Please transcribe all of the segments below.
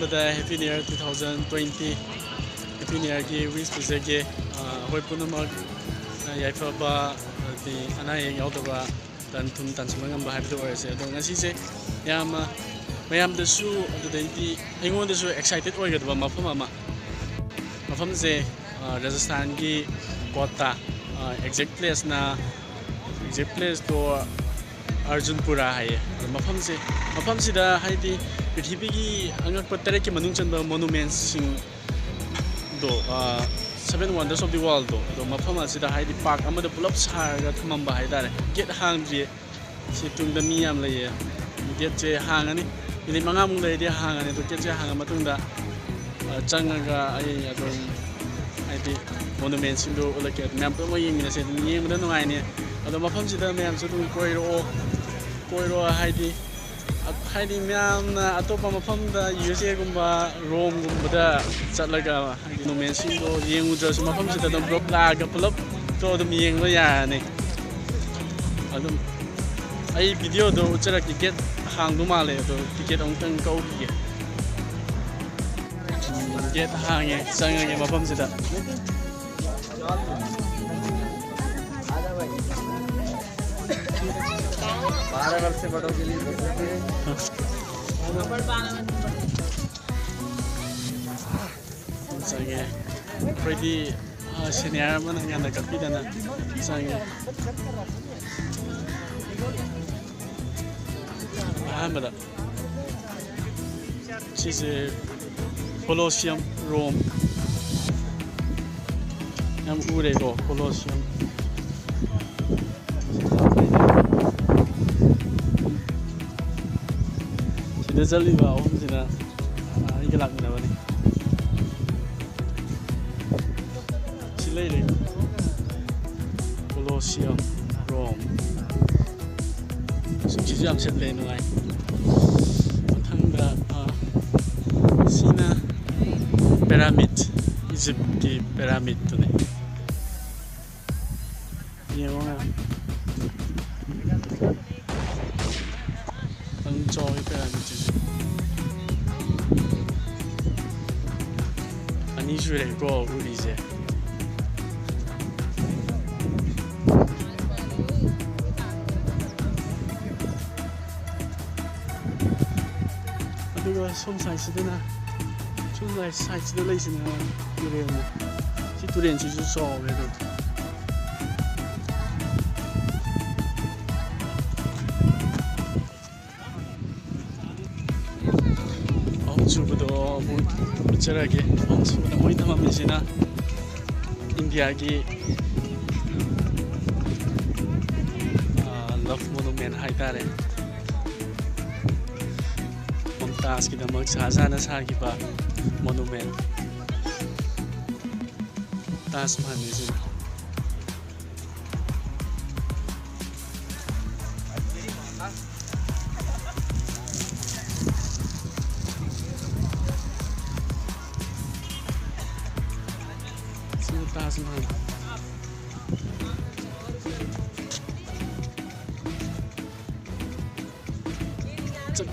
ꯑꯍꯥꯟꯕꯗ Happy New Year 2020 Happy New Year ꯒꯤ wish ꯄꯤꯖꯒꯦ ꯑꯩꯈꯣꯏ ꯄꯨꯝꯅꯃꯛ ꯌꯥꯏꯐꯕ ꯑꯅꯥ ꯑꯌꯦꯛ ꯌꯥꯎꯗꯕ ꯇꯟ ꯊꯨꯝ ꯇꯥꯟꯁꯤꯟꯕ ꯉꯝꯕ ꯍꯥꯏꯕꯗꯨ ꯑꯣꯏꯔꯁꯦ ꯑꯗꯣ ꯉꯁꯤꯁꯦ ꯌꯥꯝꯅ ꯃꯌꯥꯝꯗꯁꯨ ꯑꯗꯨꯗꯩꯗꯤ ꯑꯩꯉꯣꯟꯗꯁꯨ ꯑꯦꯛꯁꯥꯏꯇꯦꯠ ꯑꯣꯏꯒꯗꯕ ꯃꯐꯝ ꯑꯃ ꯃꯐꯝꯁꯦ ꯔꯥꯖꯁꯊꯥꯟꯒꯤ ꯀꯣꯇꯥ ꯑꯦꯛꯖꯦꯛ ꯄ꯭ꯂꯦꯁꯇꯣ ꯑꯔꯖꯨꯟꯄꯨꯔꯥ ꯍꯥꯏꯌꯦ ꯑꯗꯣ ꯃꯐꯝꯁꯤꯗ ꯍꯥꯏꯗꯤ ꯄ꯭ꯔꯤꯊꯤꯕꯤꯒꯤ ꯑꯉꯛꯄ 3ꯀꯤ ꯃꯅꯨꯡ ꯆꯟꯕ ꯃꯣꯅꯨꯃꯦꯟꯠꯁꯤꯡꯗꯣ 7 ꯋꯥꯟꯗꯔꯁ ꯑꯣꯐ ꯗꯤ ꯋꯥꯔꯜꯗꯣ ꯑꯗꯣ ꯃꯐꯝ ꯑꯁꯤꯗ ꯍꯥꯏꯗꯤ ꯄꯥꯔꯛ ꯑꯃꯗ ꯄꯨꯂꯞ ꯁꯥꯔꯒ ꯊꯝꯃꯝꯕ ꯍꯥꯏꯇꯥꯔꯦ ꯒꯦꯠ ꯍꯥꯡꯗ꯭ꯔꯤꯌꯦ ꯁꯤ ꯇꯨꯡꯗ ꯃꯤ ꯌꯥꯝ ꯂꯩꯌꯦ ꯒꯦꯠꯁꯦ ꯍꯥꯡꯉꯅꯤ ꯃꯤꯅꯤꯠ 5ꯃꯨꯛ ꯂꯩꯔꯗꯤ ꯍꯥꯡꯉꯅꯤ ꯑꯗꯣ ꯒꯦꯠꯁꯦ ꯍꯥꯡꯉ ꯃꯇꯨꯡꯗ ꯆꯪꯉꯒ ꯑꯩ ꯑꯗꯨꯝ ꯍꯥꯏꯗꯤ ꯃꯣꯅꯨꯃꯦꯟꯠꯁꯤꯡꯗꯣ ꯎꯠꯂꯛꯀꯦ ꯃꯌꯥꯝ ꯄꯨꯟꯅ ꯌꯦꯡꯃꯤꯟꯅꯁꯦ ꯑꯗꯨꯝ ꯌꯦꯡꯕꯗ ꯅꯨꯡꯉꯥꯏꯅꯤ ꯑꯗꯣ ꯃꯐꯝꯁꯤꯗ ꯃꯌꯥꯝꯁꯨ ꯑꯗꯨꯝ ꯀꯣꯏꯔꯛꯑꯣ ꯍꯥꯏꯗꯤ ꯃꯌꯥꯝꯅ ꯑꯇꯣꯞꯄ ꯃꯐꯝꯗ USA ꯒꯨꯝꯕ ꯔꯣꯝꯒꯨꯝꯕꯗ ꯆꯠꯂꯒ ꯍꯥꯏꯗꯤ ꯃꯣꯅꯨꯃꯦꯟꯠꯁꯤꯡꯗꯣ ꯌꯦꯡꯉꯨꯗ꯭ꯔꯁꯨ ꯃꯐꯝꯁꯤꯗ ꯑꯗꯨꯝ ꯄꯨꯂꯞ ꯂꯥꯛꯑꯒ ꯄꯨꯂꯞꯇꯣ ꯑꯗꯨꯝ ꯌꯦꯡꯕ ꯌꯥꯔꯅꯤ ꯑꯗꯨꯝ ꯑꯩ ꯚꯤꯗꯤꯑꯣꯗꯣ ꯎꯠꯆꯔꯛꯀꯦ ꯒꯦꯠ ꯍꯥꯡꯗꯧ ꯃꯥꯜꯂꯦ ꯑꯗꯣ ꯇꯤꯀꯦꯠ ꯑꯃꯨꯛꯇꯪ ꯀꯛꯎꯈꯤꯒꯦ ꯒꯦꯠ ꯍꯥꯡꯉꯦ ꯆꯪꯉꯒꯦ ꯃꯐꯝꯁꯤꯗ ꯆꯪꯉꯦ ꯑꯩꯈꯣꯏꯗꯤ ꯁꯦꯅꯤꯌꯔ ꯑꯃꯅ ꯉꯟꯅ ꯀꯛꯄꯤꯗꯅ ꯆꯪꯉꯦ ꯑꯍꯥꯟꯕꯗ ꯁꯤꯁꯦ ꯀꯣꯂꯣꯁꯤꯌꯝ ꯔꯣꯝ ꯌꯥꯝ ꯎꯔꯦꯀꯣ ꯀꯣꯂꯣꯁꯤꯌꯝ ꯁꯤꯗ ꯆꯠꯂꯤꯕ ꯑꯍꯨꯝꯁꯤꯅ ꯑꯩꯒ ꯂꯥꯛꯃꯤꯟꯅꯕꯅꯤ ꯁꯤ ꯂꯩꯔꯦ ꯀꯣꯂꯣꯁꯤꯌꯝ ꯔꯣꯝ ꯁꯤꯁꯨ ꯌꯥꯝ ꯁꯤꯠꯂꯦ ꯅꯨꯡꯉꯥꯏ ꯃꯊꯪꯗ ꯁꯤꯅ ꯄꯤꯔꯥꯃꯤꯠ ꯏꯖꯤꯞꯀꯤ ꯄꯤꯔꯥꯃꯤꯠꯇꯨꯅꯦ ꯌꯦꯡꯉꯣ ꯑꯗꯨꯝ ꯆꯥꯎꯋꯤ ꯄꯤꯔꯥꯃꯤꯠꯁꯤꯁꯨ ꯑꯅꯤ ꯁꯨꯔꯦꯀꯣ ꯎꯔꯤꯁꯦ ꯑꯗꯨꯒ ꯁꯣꯝ ꯁꯥꯏꯠꯁꯤꯗ ꯂꯩꯁꯤꯅ ꯇꯨꯔꯦꯜꯅꯤ ꯁꯤ ꯇꯨꯔꯦꯟꯁꯤꯁꯨ ꯆꯥꯎꯋꯦ ꯑꯗꯨꯝ ꯑꯍꯨꯝꯁꯨꯕꯗꯣ ꯑꯃꯨꯛ ꯎꯠꯆꯔꯒꯦ ꯑꯍꯨꯝꯁꯨꯕꯗ ꯃꯣꯏ ꯊꯝꯃꯝꯃꯤꯁꯤꯅ ꯏꯟꯗꯤꯌꯥꯒꯤ ꯂꯚ ꯃꯣꯅꯨꯃꯦꯟꯠ ꯍꯥꯏꯇꯥꯔꯦ ꯃꯝꯇꯥꯖꯀꯤꯗꯃꯛ ꯁꯍꯥꯖꯍꯥꯟꯅ ꯁꯥꯈꯤꯕ ꯃꯣꯅꯨꯃꯦꯟꯠ ꯇꯥꯖ ꯃꯍꯜꯅꯤꯁꯤꯅ ꯁꯤꯅ ꯇꯥꯖ ꯃꯍꯜ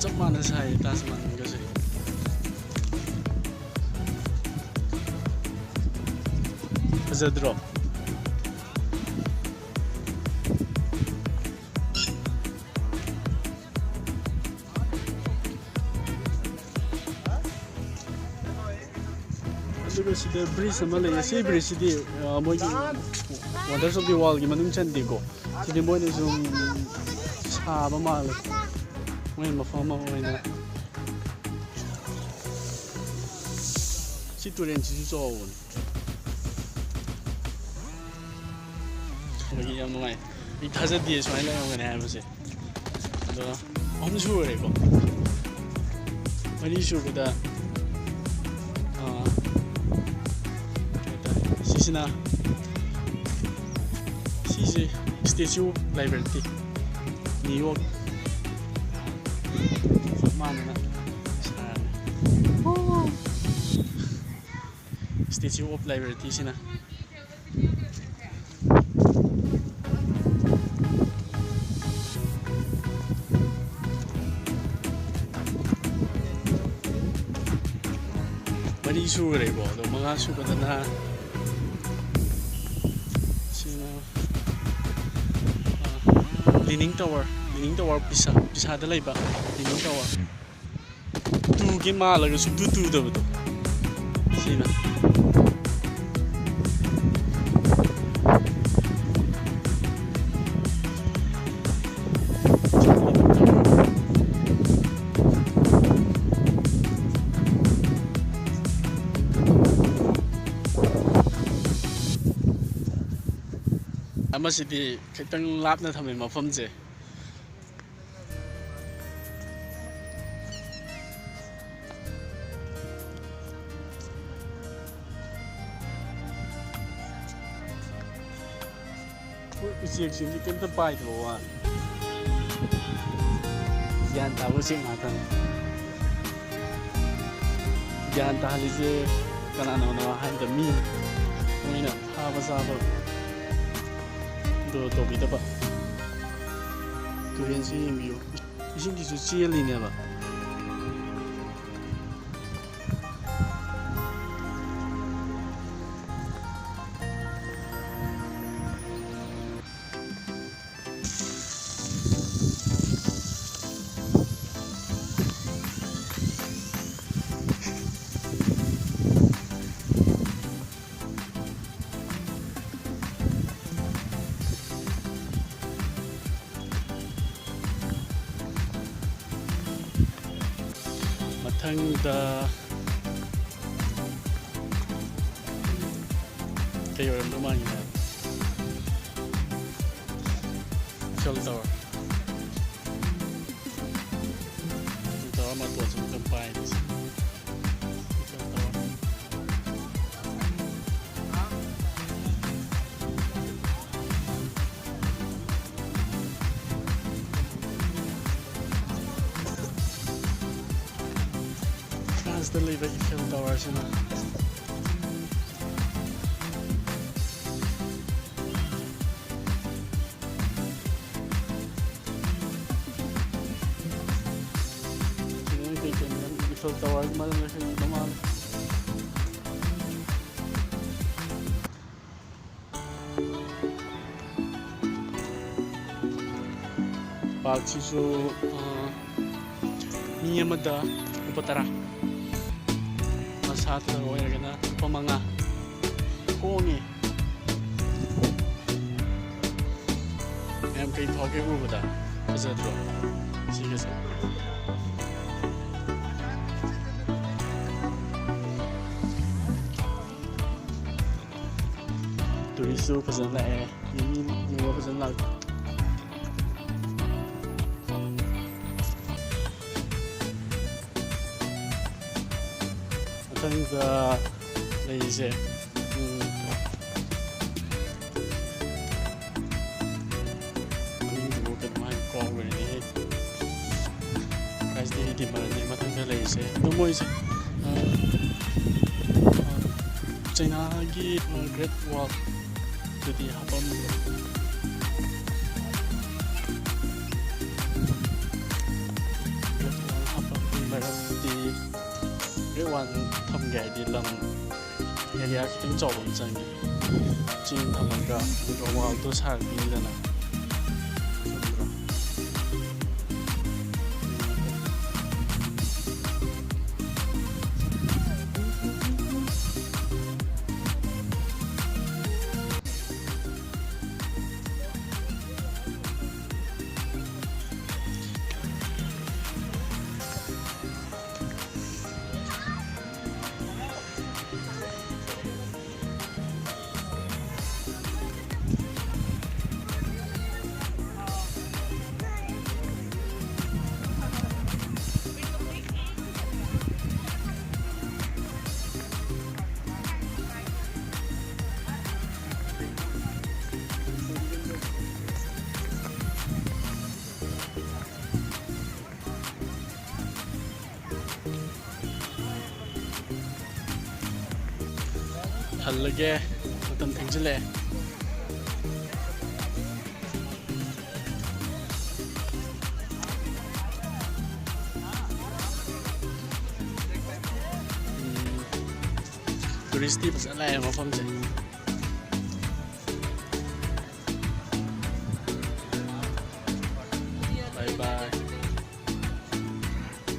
ꯆꯞ ꯃꯥꯟꯅ ꯁꯥꯏ ꯇꯥꯖ ꯃꯍꯜꯒꯁꯦ ꯐꯖꯗ꯭ꯔꯣ ꯑꯗꯨꯒ ꯁꯤꯗ ꯕ꯭ꯔꯤꯖ ꯑꯃ ꯂꯩꯌꯦ ꯁꯤ ꯕ꯭ꯔꯤꯖꯁꯤꯗꯤ ꯃꯣꯏꯒꯤ ꯋꯥꯟꯗꯔꯁ ꯑꯣꯐ ꯗꯤ ꯋꯥꯔꯜꯒꯤ ꯃꯅꯨꯡ ꯆꯟꯗꯦꯀꯣ ꯁꯤꯗꯤ ꯃꯣꯏꯅ ꯁꯨꯝ ꯁꯥꯕ ꯃꯥꯜꯂꯦ ꯃꯣꯏ ꯃꯐꯝ ꯑꯃ ꯑꯣꯏꯅ ꯁꯤ ꯇꯨꯔꯦꯟꯁꯤꯁꯨ ꯆꯥꯎꯕꯅꯤ ꯑꯩꯈꯣꯏꯒꯤ ꯌꯥꯝ ꯅꯨꯡꯉꯥꯏ ꯑꯩ ꯊꯥꯖꯗꯦ ꯁꯨꯃꯥꯏꯅ ꯂꯩꯔꯝꯒꯅꯤ ꯍꯥꯏꯕꯁꯦ ꯑꯗꯣ ꯑꯍꯨꯝ ꯁꯨꯔꯦꯀꯣ ꯃꯔꯤ ꯁꯨꯕꯗ ꯁꯤꯁꯤꯅ ꯁꯤꯁꯦ ꯁ꯭ꯇꯦꯆꯨ ꯑꯣꯐ ꯂꯥꯏꯕꯔꯇꯤ ꯅ꯭ꯌꯨ ꯌꯣꯔꯛ ꯆꯞ ꯃꯥꯟꯅꯅ ꯁꯥꯔꯦ ꯁ꯭ꯇꯦꯆꯨ ꯑꯣꯐ ꯂꯥꯏꯕꯔꯇꯤꯁꯤꯅ ꯁꯨꯈ꯭ꯔꯦꯀꯣ ꯑꯗꯣ ꯃꯉꯥ ꯁꯨꯕꯗꯅ ꯁꯤꯅ ꯂꯤꯅꯤꯡ ꯇꯋꯥꯔ ꯄꯤꯁꯥꯗ ꯂꯩꯕ ꯂꯤꯅꯤꯡ ꯇꯋꯥꯔ ꯇꯨꯒꯤ ꯃꯥꯜꯂꯒꯁꯨ ꯇꯨꯗꯕꯗꯣ ꯁꯤꯅ ꯑꯃꯁꯤꯗꯤ ꯈꯤꯇꯪ ꯂꯥꯞꯅ ꯊꯝꯃꯦ ꯃꯐꯝꯁꯦ ꯎꯆꯦꯛꯁꯤꯡꯁꯤ ꯀꯩꯝꯇ ꯄꯥꯏꯗꯕ ꯋꯥꯅꯤ ꯒ꯭ꯌꯥꯟ ꯇꯥꯕ ꯎꯆꯦꯛ ꯉꯥꯛꯇꯅꯤ ꯒ꯭ꯌꯥꯟ ꯇꯥꯍꯜꯂꯤꯁꯦ ꯀꯅꯥꯅꯣ ꯍꯥꯏꯕꯗ ꯃꯤꯅ ꯃꯣꯏꯅ ꯐꯥꯕ ꯆꯥꯕ ꯗꯣ ꯇꯧꯕꯤꯗꯕ ꯇꯨꯔꯦꯟꯁꯤ ꯌꯦꯡꯕꯤꯌꯨ ꯏꯁꯤꯡꯒꯤꯁꯨ ꯆꯦꯜꯂꯤꯅꯦꯕ ꯃꯊꯪꯗ ꯀꯩ ꯑꯣꯏꯔꯝꯗꯧ ꯃꯥꯟꯒꯦ ꯁꯦꯜ ꯇꯋꯥꯔ ꯃꯇꯣꯟꯁꯨ ꯑꯃꯨꯛꯇꯪ ꯄꯥꯏꯔꯤꯁꯦ ꯐ꯭ꯔꯥꯟꯁꯇ ꯂꯩꯕ ꯏꯐꯦꯜ ꯇꯋꯥꯔꯁꯤꯅꯏꯐꯦꯜ ꯇꯋꯥꯔ ꯃꯔꯝꯗ ꯈꯪꯕ ꯃꯥꯜꯂꯦ ꯄꯥꯔꯛꯁꯤꯁꯨ ꯃꯤ ꯑꯃꯗ ꯂꯨꯄꯥ 10 ꯃꯁꯥꯇ ꯑꯣꯏꯔꯒꯅ ꯂꯨꯄꯥ 5 ꯍꯣꯡꯉꯦ ꯃꯌꯥꯝ ꯀꯩ ꯐꯥꯎꯒꯦ ꯎꯕꯗ ꯐꯖꯗ꯭ꯔꯣ ꯁꯤꯒꯁꯦ ꯇꯨꯔꯤꯁꯁꯨ ꯐꯖꯅ ꯂꯥꯛꯑꯦ ꯃꯤ ꯌꯦꯡꯕ ꯐꯖꯅ ꯂꯥꯛꯑꯦ ꯃꯊꯪꯗ ꯂꯩꯔꯤꯁꯦ ꯃꯃꯤꯡꯗꯨꯕꯨ ꯀꯩꯅꯣ ꯍꯥꯏ ꯀꯥꯎꯈ꯭ꯔꯦꯅꯦ ꯀꯥꯏꯁꯤꯗꯒꯤ ꯗꯤꯃꯔꯅꯦ ꯃꯊꯪꯗ ꯂꯩꯔꯤꯁꯦ ꯑꯗꯣ ꯃꯣꯏꯁꯦ ꯆꯩꯅꯥꯒꯤ ꯒ꯭ꯔꯦꯠ ꯋꯥꯜ ꯑꯗꯨꯗꯤ ꯍꯥꯞꯄꯝꯗ꯭ꯔꯦ ꯒ꯭ꯔꯦꯠ ꯋꯥꯜ ꯍꯥꯞꯄꯝꯕꯒꯤ ꯃꯔꯝꯗꯤ ꯒ꯭ꯔꯦꯠ ꯋꯥꯜ ꯊꯝꯒꯦ ꯍꯥꯏꯗꯤ ꯂꯝ ꯑꯦꯔꯤꯌꯥ ꯈꯤꯇꯪ ꯆꯥꯎꯕ ꯑꯃ ꯆꯪꯉꯤ ꯆꯤꯡ ꯊꯝꯃꯒ ꯑꯗꯨꯒ ꯋꯥꯜꯗꯣ ꯁꯥꯔꯛꯄꯤꯗꯅ ꯍꯜꯂꯒꯦ ꯃꯇꯝ ꯊꯦꯡꯖꯤꯜꯂꯛꯑꯦ ꯇꯨꯔꯤꯁꯇꯤ ꯐꯖꯅ ꯂꯥꯛꯑꯦ ꯃꯐꯝꯁꯦ